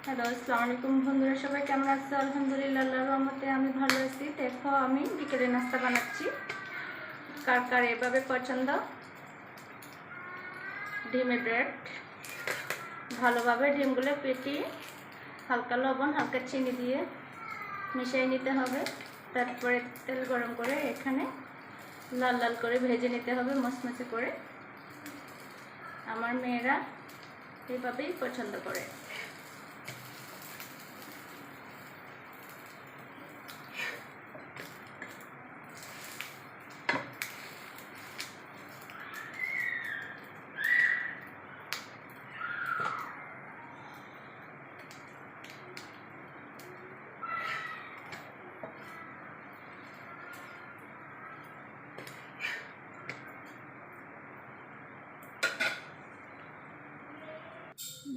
Hello, আসসালামু আলাইকুম বন্ধুরা, সবাই কেমন আছো? আলহামদুলিল্লাহ, আল্লাহর রহমতে আমি ভালো আছি। দেখো, আমি বিকেলে নাস্তা বানাচ্ছি। কার কার এভাবে পছন্দ? ডিমের ব্রেড। ভালোভাবে ডিমগুলো ফেটিয়ে হালকা লবণ, হালকা চিনি দিয়ে মিশিয়ে নিতে হবে। তারপরে তেল গরম করে এখানে লাল লাল করে ভেজে নিতে হবে, মচমচে করে। আমার মেয়েরা এইভাবেই পছন্দ করে।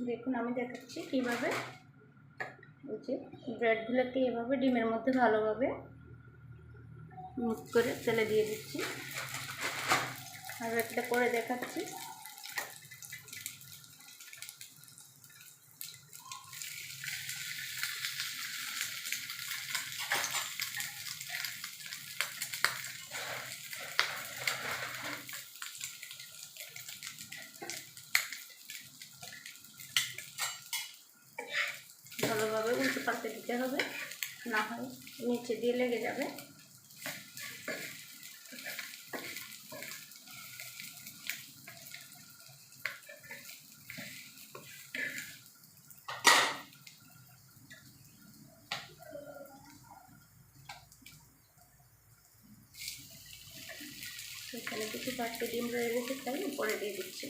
দেখুন, আমি দেখাচ্ছি কীভাবে ওই যে ব্রেডগুলোকে এভাবে ডিমের মধ্যে ভালোভাবে মিক্স করে তেলে দিয়ে দিচ্ছি। আর একটা করে দেখাচ্ছি। ভালোভাবে উল্টে পাল্টে দিতে হবে, না হয় নিচে দিয়ে লেগে যাবে। এখানে কিছু বাড়তি ডিম রয়ে গেছে, তাই উপরে দিয়ে দিচ্ছি।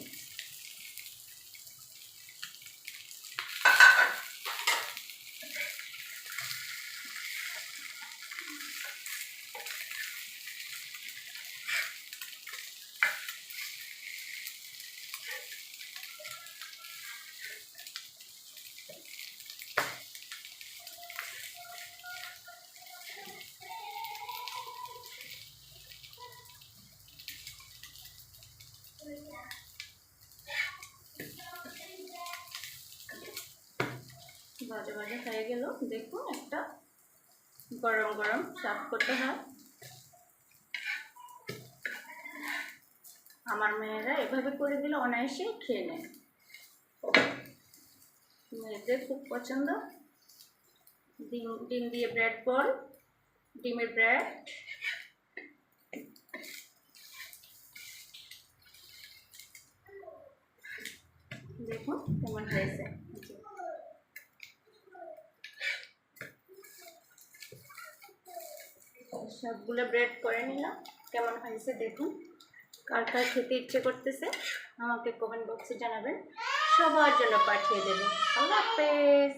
ভাজা ভাজা হয়ে গেল। দেখুন, একটা গরম গরম সার্ভ করতে হয়। আমার মেয়েরা এভাবে করে দিলে অনায়াসে খেয়ে নেয়। মেয়েদের খুব পছন্দ ডিম দিয়ে ব্রেড বল, ডিমের ব্রেড। দেখুন কেমন হয়েছে। সবগুলো ব্রেড করে নিলাম। কেমন হয়েছে দেখুন। কার কার খেতে ইচ্ছে করতেছে আমাকে কমেন্ট বক্সে জানাবেন, সবার জন্য পাঠিয়ে দেবেন। আল্লাহ হাফেজ।